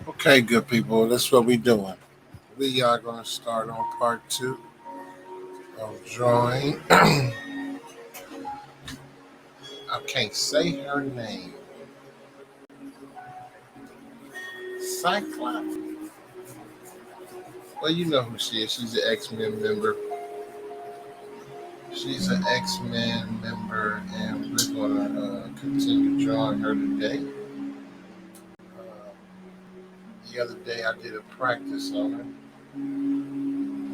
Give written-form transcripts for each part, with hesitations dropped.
Okay, good people, that's what we're doing. We are going to start on part two of drawing. I can't say her name. Cyclops. Well, you know who she is. She's an X-Men member. She's an X-Men member, and we're going to continue drawing her today. The other day I did a practice on her.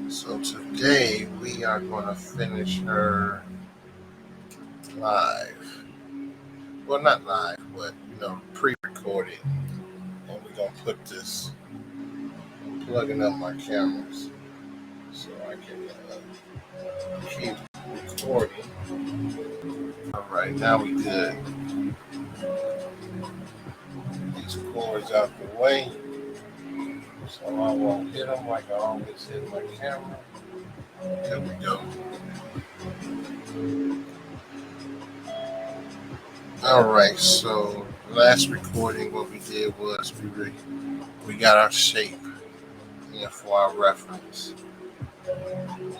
So today we are going to finish her live. Well, not live, but pre-recorded. And we're gonna put this. I'm plugging up my cameras so I can keep recording. All right, now we good. These cords out the way, so I won't hit them like I always hit my camera. There we go. All right, so last recording, what we did was we got our shape for our reference.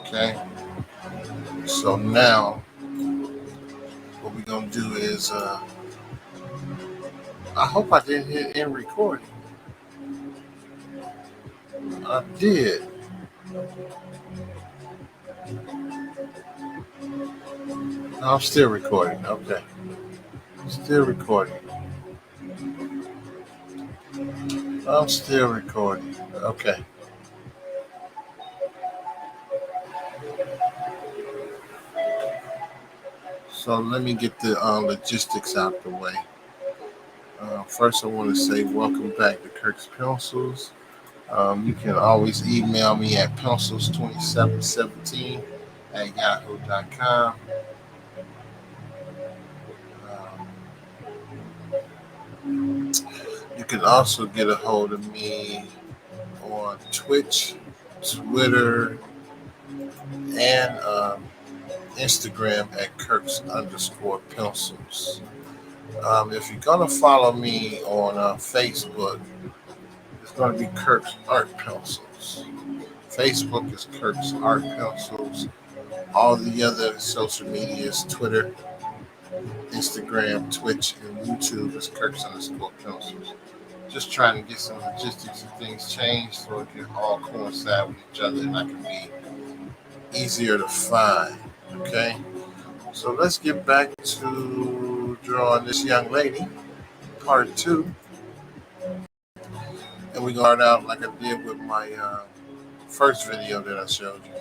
Okay, so now what we're gonna do is I hope I didn't hit end recording. I did. No, I'm still recording. Okay, still recording. I'm still recording. Okay. So let me get the logistics out the way. First, I want to say welcome back to Kirk's Pencils. You can always email me at pencils2717 at yahoo.com. You can also get a hold of me on Twitch, Twitter, and Instagram at Kirk's_pencils. If you're going to follow me on Facebook, it's going to be Kirk's Art Pencils. Facebook is Kirk's Art Pencils. All the other social medias, Twitter, Instagram, Twitch, and YouTube is Kirk's_pencils. Just trying to get some logistics and things changed so it can all coincide with each other and I can be easier to find. Okay? So let's get back to drawing this young lady, part two. And we're going to start out like I did with my first video that I showed you.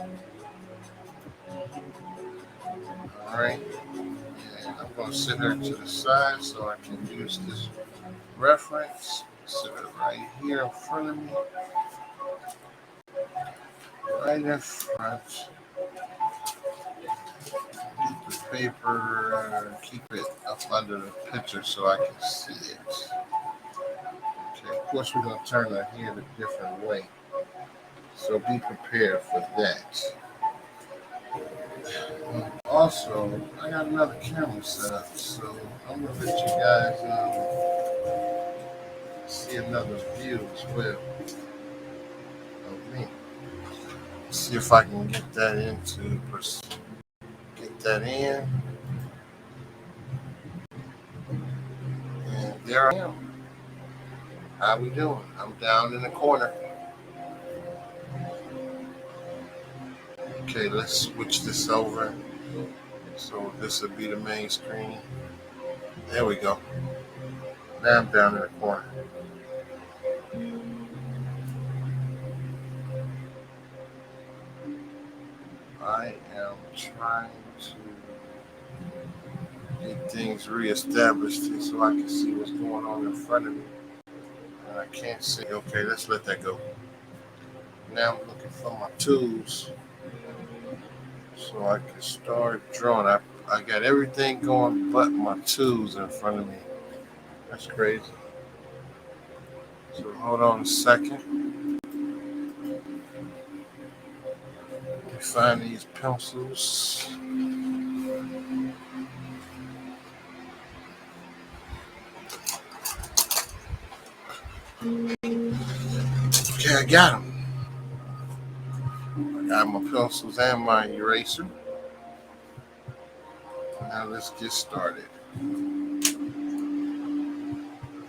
Alright. And I'm going to sit her to the side so I can use this reference. Sit her right here in front of me. Right in front. Keep the paper, keep it up under the picture so I can see it. Okay, of course we're going to turn our head a different way. So be prepared for that. Also, I got another camera set up, so I'm going to let you guys see another view as well of me. See if I can get that get that in. And there I am. How we doing? I'm down in the corner. Okay, let's switch this over. So this will be the main screen. There we go. Now I'm down in the corner. I am trying to get things reestablished here so I can see what's going on in front of me. And I can't see. Okay, let's let that go. Now I'm looking for my tools so I can start drawing. I got everything going but my tools in front of me. That's crazy. So hold on a second. Let me find these pencils. I got them. I got my pencils and my eraser. Now let's get started.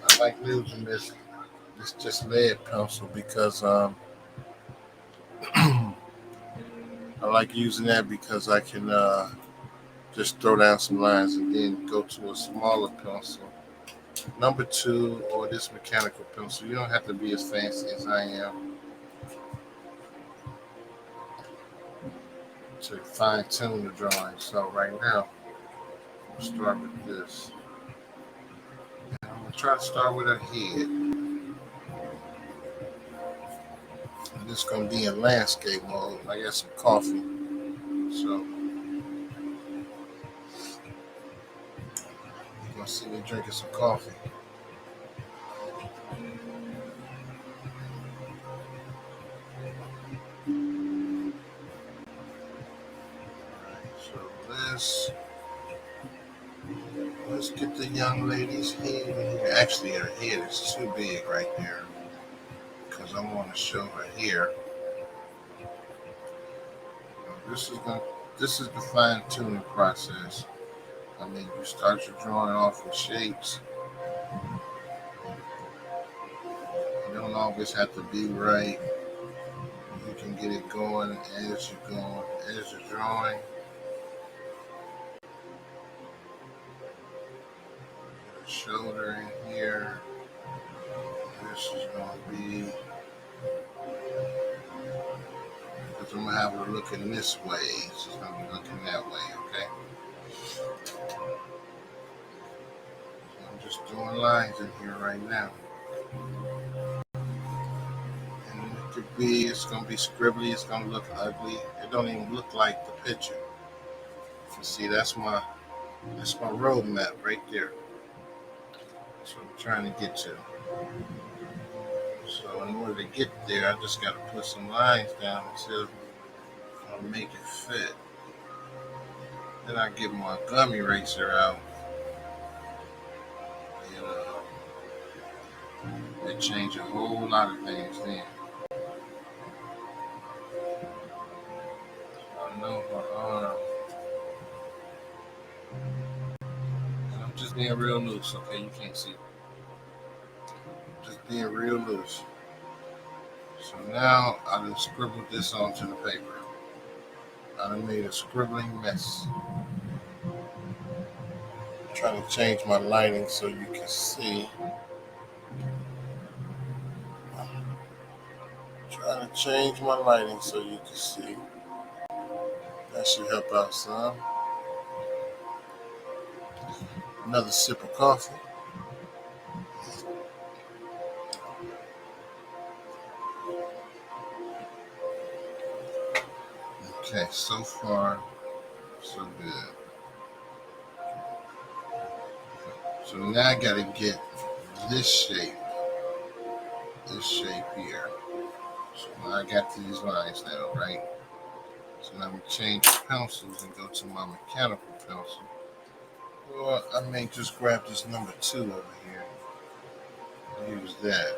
I like using this just lead pencil because I like using that because I can just throw down some lines and then go to a smaller pencil, number 2, or this mechanical pencil. You don't have to be as fancy as I am to fine tune the drawing. So right now, we'll start with this. And I'm gonna try to start with a head. And this is gonna be in landscape mode. I got some coffee, so you're gonna see me drinking some coffee. So let's get the young lady's head in here. Actually, her head is too big right there because I want to show her hair. This is the fine tuning process. I mean, you start your drawing off with shapes. You don't always have to be right. You can get it going as you're drawing. Get a shoulder in here. This is going to be, because I'm going to have her looking this way. She's going to be looking that way, okay? So I'm just doing lines in here right now. It's going to be scribbly, it's going to look ugly. It don't even look like the picture. You see, that's my roadmap right there. That's what I'm trying to get to. So in order to get there, I just got to put some lines down until I make it fit. Then I get my gum eraser out. And it change a whole lot of things then. No, and I'm just being real loose, okay? You can't see. Just being real loose. So now I done scribbled this onto the paper. I done made a scribbling mess. I'm trying to change my lighting so you can see. Trying to change my lighting so you can see. That should help out some. Another sip of coffee. Okay, so far, so good. So now I gotta get this shape here. So now I got these lines now, right? So now we change pencils and go to my mechanical pencil. Or I may just grab this number 2 over here and use that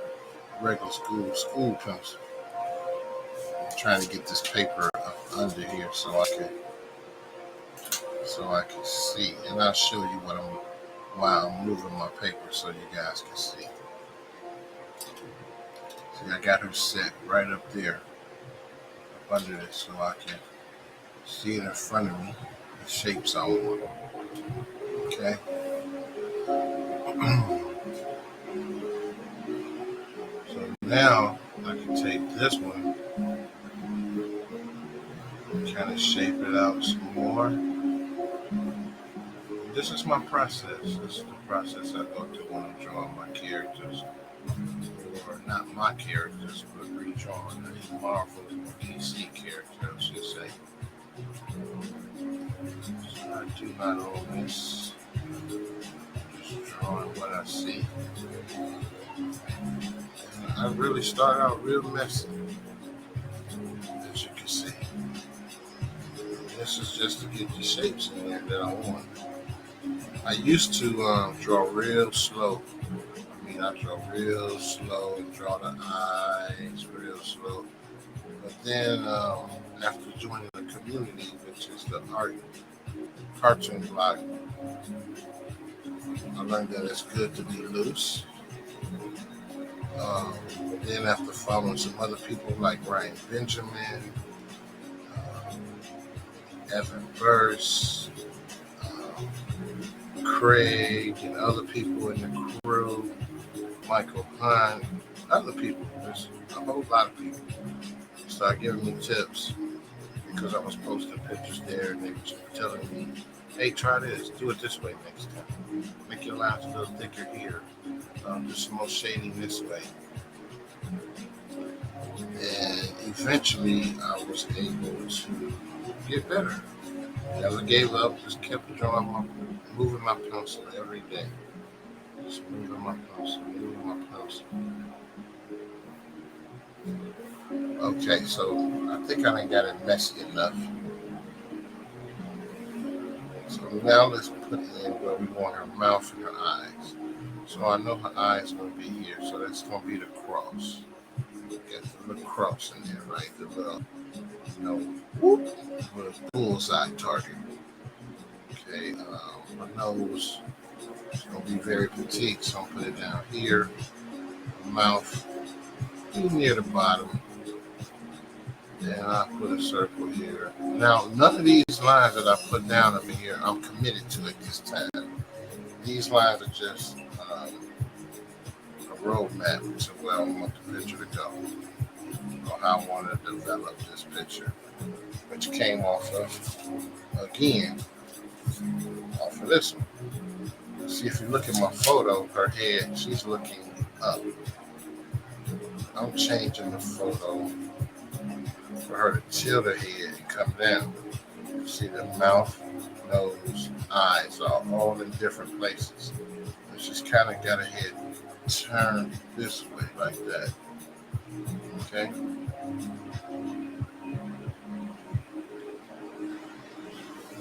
regular school pencil. I'm trying to get this paper up under here so I can see, and I'll show you while I'm moving my paper so you guys can see. See, I got her set right up there, up under this, so I can see it in front of me, the shapes I want. Okay. So now I can take this one and kind of shape it out some more. This is my process. This is the process I go through when I'm drawing my characters. Or not my characters, but redrawing these Marvel DC characters, I should say. So I do not always just drawing what I see. And I really start out real messy, as you can see. This is just to get the shapes in there that I want. I used to draw real slow. I mean, I draw real slow, draw the eyes real slow. But then after joining the community, which is the art cartoon block, I learned that it's good to be loose. Um, then after following some other people like Ryan Benjamin, Evan Verse, Craig, and other people in the crew, Michael Hunt, other people, there's a whole lot of people started giving me tips because I was posting pictures there and they were telling me, hey, try this, do it this way next time. Make your lines a little thicker here. Do some more shading this way. And eventually I was able to get better. Never gave up, just kept drawing moving my pencil every day. Just moving my pencil. Okay, so I think I done got it messy enough. So now let's put in where we want her mouth and her eyes. So I know her eyes going to be here, so that's going to be the cross. Get the little cross in there, right? The little, little bullseye target. Okay, my nose is going to be very petite, so I'm going to put it down here. Mouth, near the bottom. And I put a circle here. Now, none of these lines that I put down up in here, I'm committed to at this time. These lines are just a roadmap to where I want the picture to go, or how I want to develop this picture, which came off of this one. See, if you look at my photo, her head, she's looking up. I'm changing the photo for her to tilt her head and come down. You see the mouth, nose, eyes are all in different places. And she's kind of got her head turned this way like that. Okay?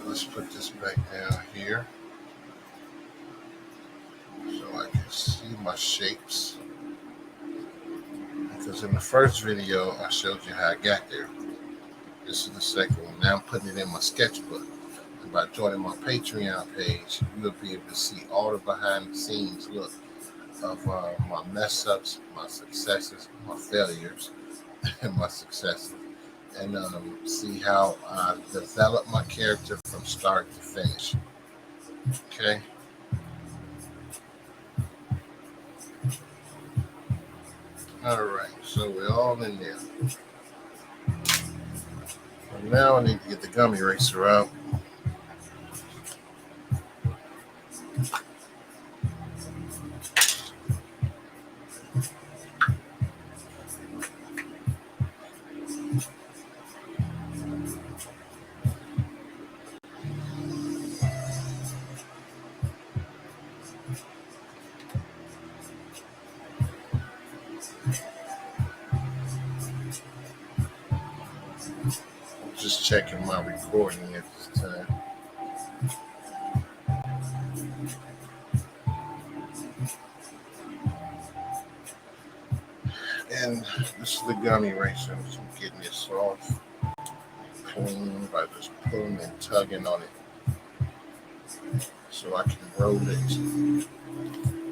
Let's put this back down here so I can see my shapes. Because in the first video, I showed you how I got there. This is the second one. Now I'm putting it in my sketchbook. And by joining my Patreon page, you'll be able to see all the behind the scenes look of my mess ups, my successes, my failures, and my successes. And see how I develop my character from start to finish. Okay? All right, so we're all in there. And now I need to get the gum eraser out. Just checking my recording at this time. And this is the gum eraser. So I'm getting it soft, clean by just pulling and tugging on it so I can roll it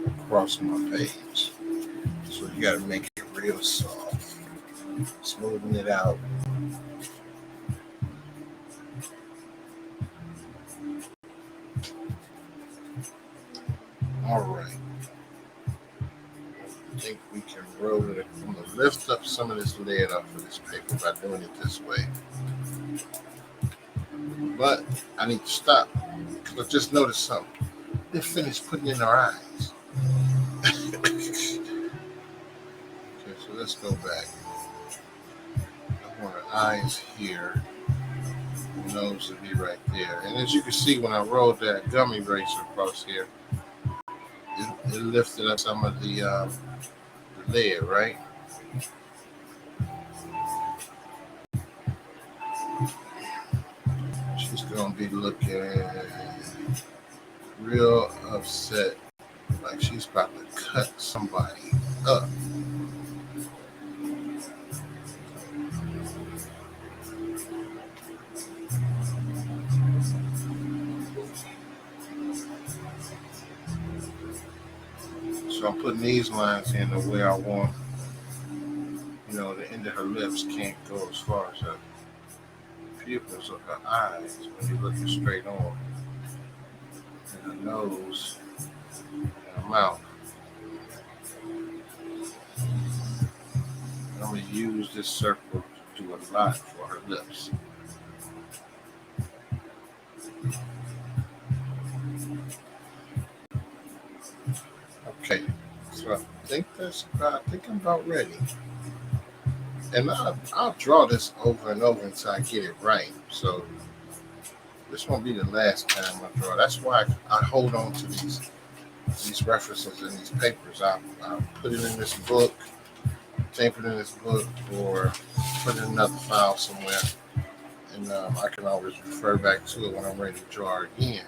across my page. So you got to make it real soft, smoothing it out. All right. I think we can roll it. I'm going to lift up some of this lead off of this paper by doing it this way. But I need to stop because I just noticed something. They finished putting in our eyes. Okay, so let's go back. I want our eyes here. The nose to be right there. And as you can see, when I rolled that gum eraser across here, it lifted up some of the layer, right? She's going to be looking real upset, like she's about to cut somebody up. So I'm putting these lines in the way I want. The end of her lips can't go as far as her pupils of her eyes when you're looking straight on. And her nose and her mouth. I'm going to use this circle to do a lot for her lips. Okay, so I think I'm about ready. And I'll draw this over and over until I get it right. So this won't be the last time I draw. That's why I hold on to these references in these papers. I put it in this book, tape it in this book, or put it in another file somewhere. And I can always refer back to it when I'm ready to draw again.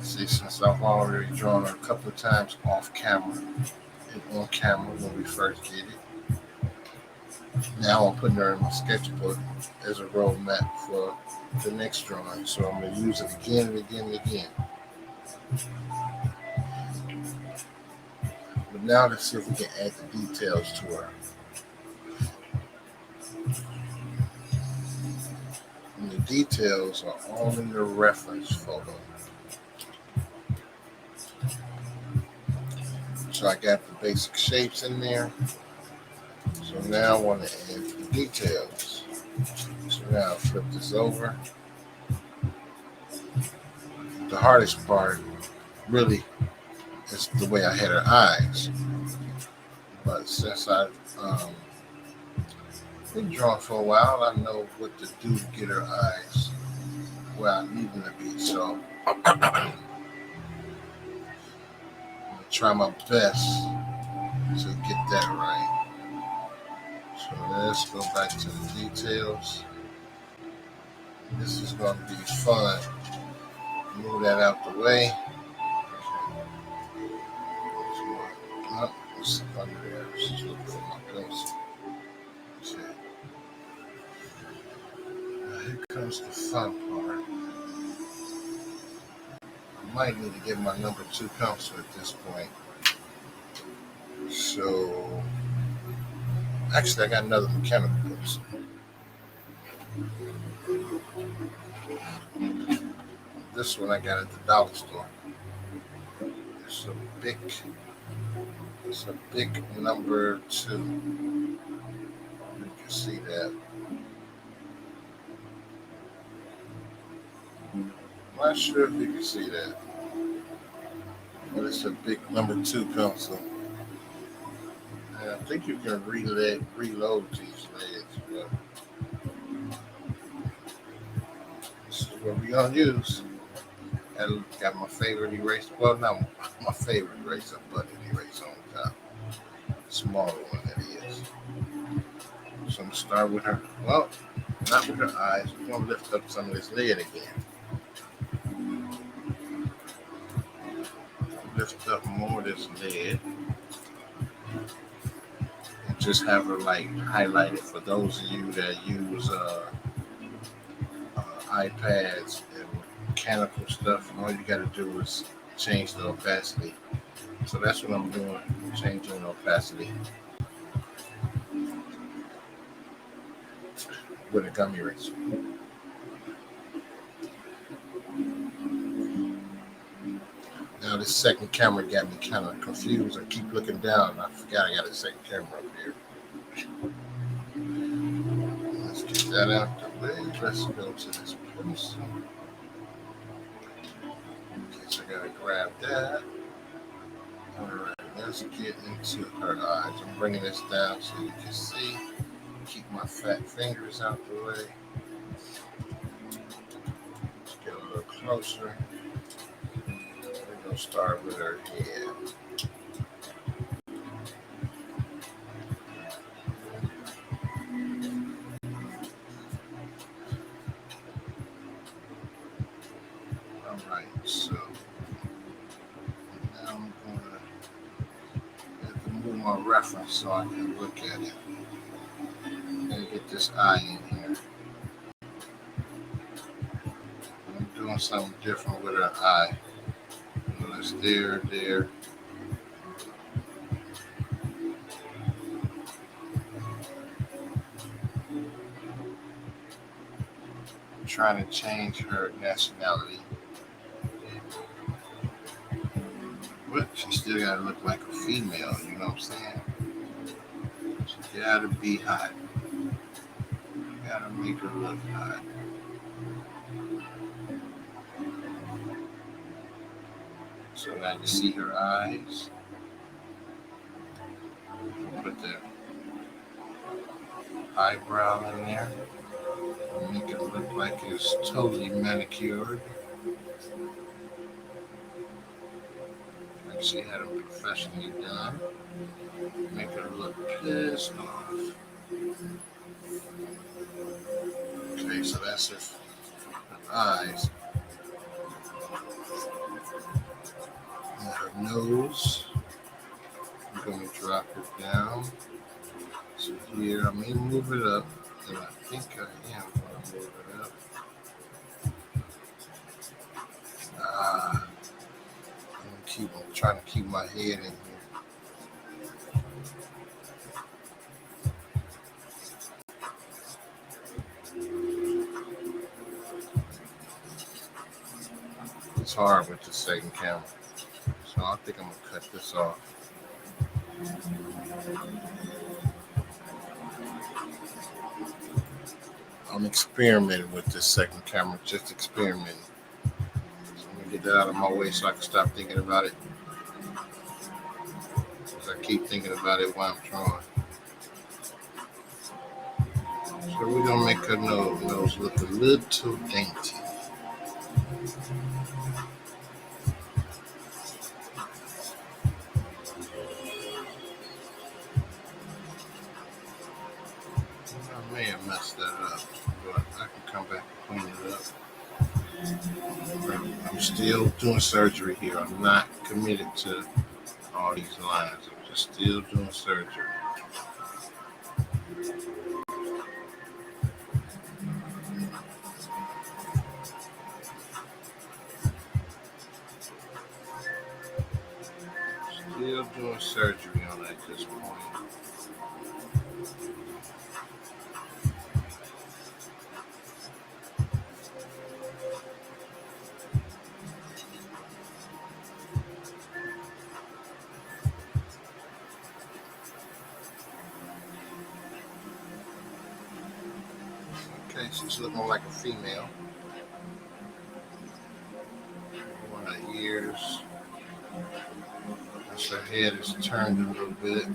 See, since I've already drawn her a couple of times off camera and on camera when we first did it, now I'm putting her in my sketchbook as a roadmap for the next drawing. So I'm going to use it again and again and again. But now let's see if we can add the details to her. And the details are all in the reference photo. So I got the basic shapes in there. So now I want to add the details. So now I'll flip this over. The hardest part really is the way I had her eyes. But since I've been drawing for a while, I know what to do to get her eyes where I need them to be. So I'm going to try my best to get that right. So let's go back to the details. This is going to be fun. Move that out the way. What's under there? Just look for my pencil. Okay. Now here comes the fun part. I might need to get my number 2 pencil at this point. So, actually, I got another mechanical pencil. This one I got at the dollar store. It's a big number 2. You can see that. I'm not sure if you can see that, but it's a big number 2 pencil. And I think you can reload these leads, but this is what we're gonna use. I got my favorite eraser. Well, not my favorite eraser, but an eraser on top. Smaller one that is. So I'm gonna start with her. Well, not with her eyes. We're gonna lift up some of this lid again. Lift up more of this lid. And just have her like highlighted for those of you that use iPads and mechanical stuff. And all you gotta do is change the opacity. So that's what I'm doing, changing the opacity with a gummy eraser. Now this second camera got me kind of confused. I keep looking down and I forgot I got a second camera up here. Let's get that out the way. Let's go to this pencil. Okay, so I gotta grab that. Alright, let's get into her eyes. I'm bringing this down so you can see. Keep my fat fingers out the way. Let's get a little closer. We're going to start with her head. Alright, so now I'm going to more reference so I can look at it. Let me get this eye in here. I'm doing something different with her eye. It's there. I'm trying to change her nationality. But she still gotta look like a female, you know what I'm saying? She gotta be hot. Gotta make her look hot. So now you see her eyes. Put the eyebrow in there. Make it look like it's totally manicured. Like she had them professionally done. Make her look pissed off. Okay, so that's her eyes. And her nose. I'm going to drop it down. So here, I may move it up. And I think I am going to move it up. I'm trying to keep my head in here. It's hard with the second camera. So I think I'm going to cut this off. I'm experimenting with this second camera, just experimenting. So I'm going to get that out of my way so I can stop thinking about it. Because I keep thinking about it while I'm drawing. So we're going to make her nose look a little dainty. I may have messed that up, but I can come back and clean it up. I'm still doing surgery here. I'm not committed to all these lines. I'm just still doing surgery. Still doing surgery on it at this point. Okay, she's looking like a female. One of her ears. As her head is turned a little bit.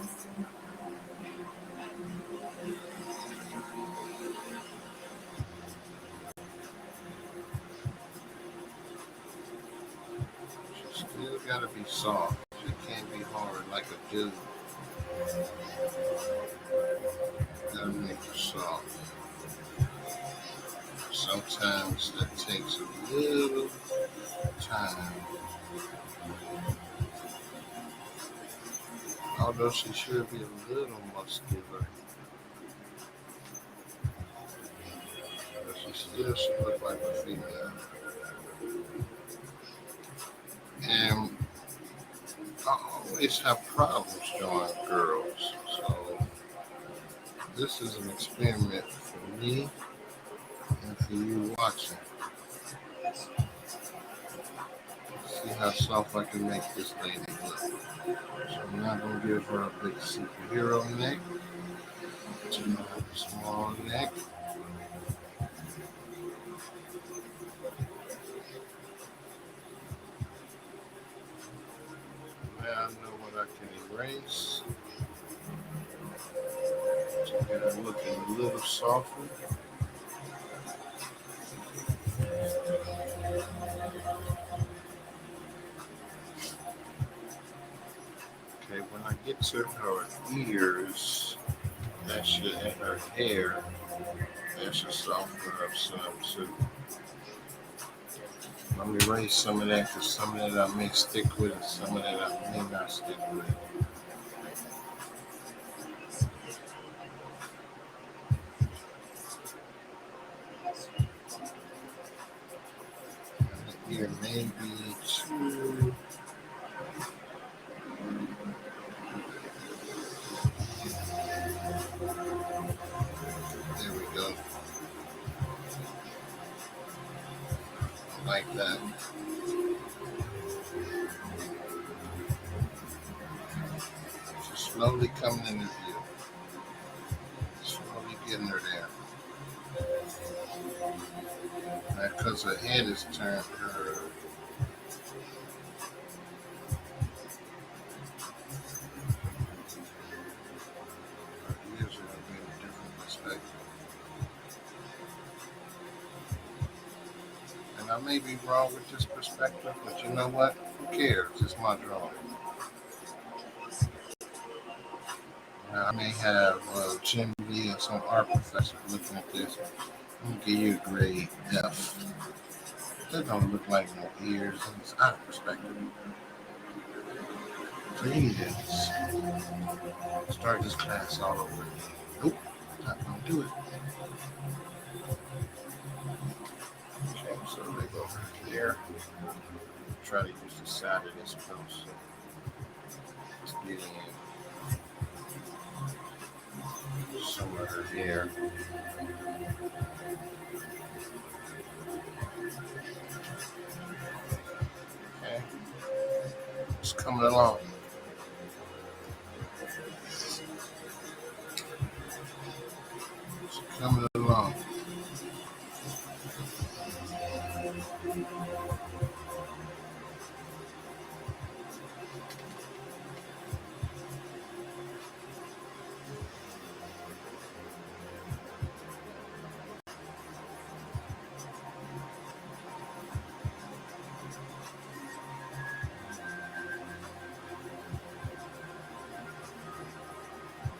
She's still gotta be soft. She can't be hard like a dude. Gotta make her soft. Sometimes that takes a little time. Although she should be a little muscular. But she still should look like a female. And I always have problems drawing girls. So this is an experiment for me and for you watching. See how soft I can make this lady look. So I'm not going to give her a big superhero neck. She's going to have a small neck. Now I know what I can erase. To get her looking a little softer. Okay, when I get to her ears, that should, and her hair, that should soften her up some too. Let me erase some of that because some of that I may stick with and some of that I may not stick with. that. She's slowly coming into view. Slowly getting her there. Now, because her head is turned, her ears are going to be in a different perspective. And I may be wrong with this perspective, but you know what? Who cares? It's my drawing. Now, I may have Jim Lee or some art professor looking at this. I'm going to give you a grade F. That don't look like no ears. It's out of perspective. Please start this class all over again. Nope, not going to do it. Okay, so they go over here. Try to use the side of this pencil. Let's get in some of her hair. Okay, it's coming along. It's coming along.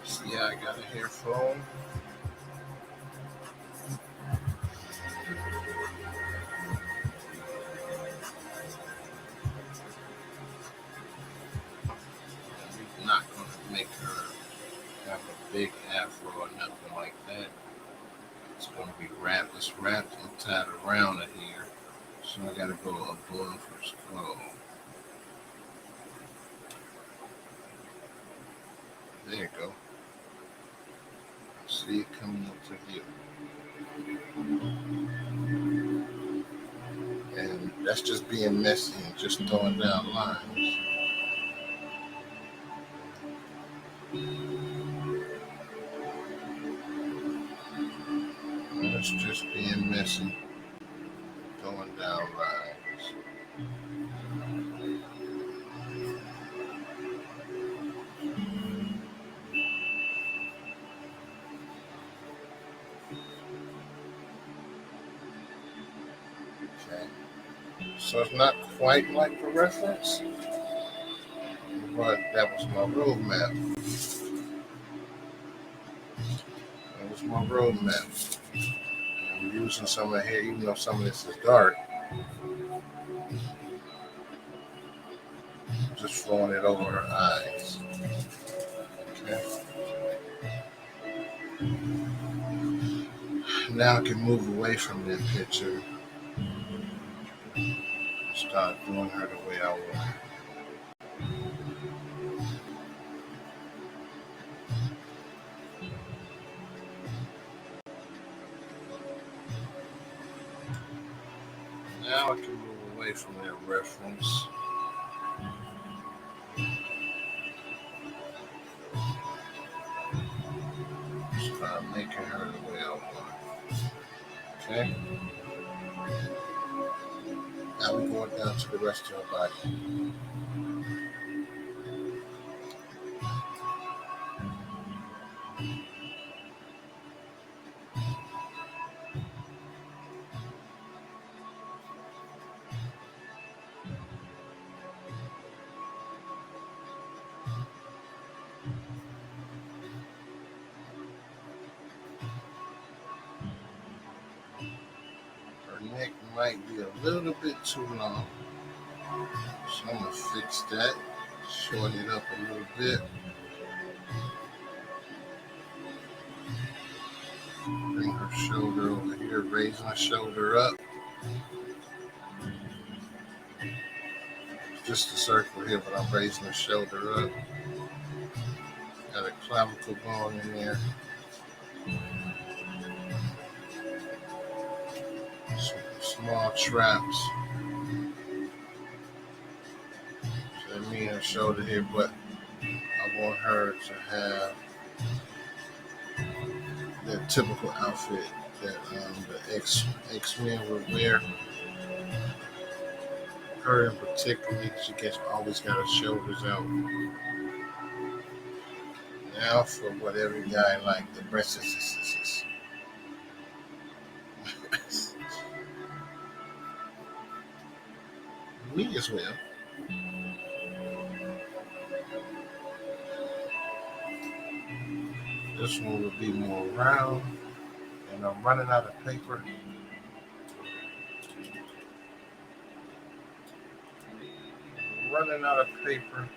See, I got a hair phone. We're not going to make her have a big afro or nothing like that. It's going to be wrapped. It's wrapped and tied around it here. So I got to go above her skull. There you go. See it coming up to here. And that's just being messy and just throwing down lines. That's just being messy, throwing down lines. Okay. So it's not quite like the reference, but that was my roadmap. That was my roadmap. I'm using some of the hair, even though some of this is dark. Just flowing it over her eyes. Okay. Now I can move away from that picture. Start doing her the way I want. Now I can move away from that reference. Start making her the way I want. Okay? Now we're going down to the rest of her body. Her neck might be a little bit too long. So I'm going to fix that. Shorten it up a little bit. Bring her shoulder over here, raising her shoulder up. Just a circle here, but I'm raising her shoulder up. Got a clavicle bone in there. Some small traps shoulder here, but I want her to have the typical outfit that the X-Men would wear. Her in particular, she gets always got her shoulders out. Now for what every guy like, the breasts. Me as well. This one will be more round, and I'm running out of paper. Running out of paper.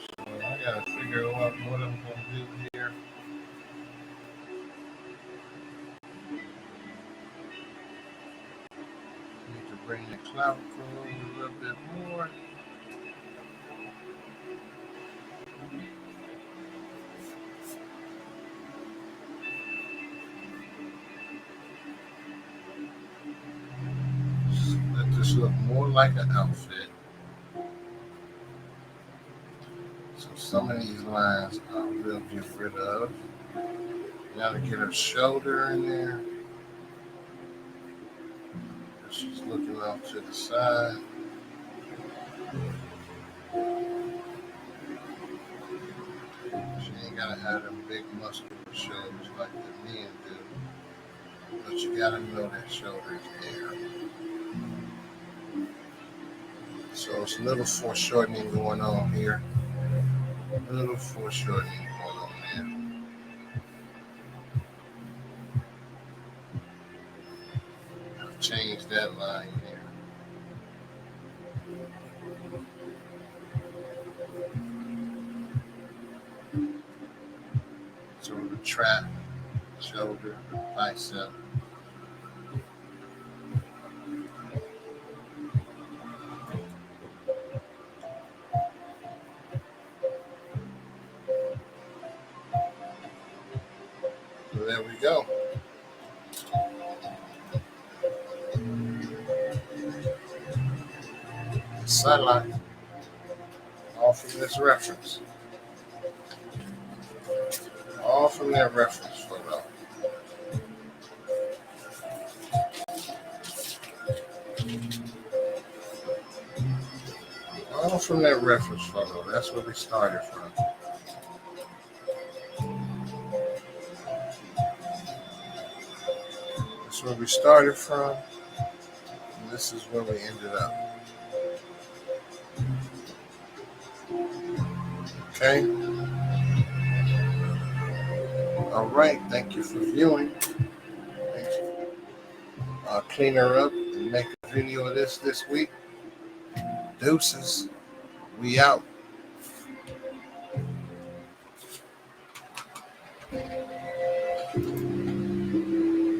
So I gotta figure out what I'm gonna do here. Need to bring the clout forward a little bit more. Let this look more like an outfit. So some of these lines I will get rid of. Now to get her shoulder in there. She's looking off to the side. She ain't gotta have them big muscular shoulders like the men do. But you gotta know that shoulder is there. So it's a little foreshortening going on here. A little foreshortening going on there. I've changed that line here. So the trap, shoulder, bicep. So there we go. Satellite. All from this reference. All from that reference photo. All from that reference photo. That's where we started from. That's where we started from. And this is where we ended up. Okay. All right. Thank you for viewing. Thank you. I'll clean her up and make a video of this week. Deuces. We out.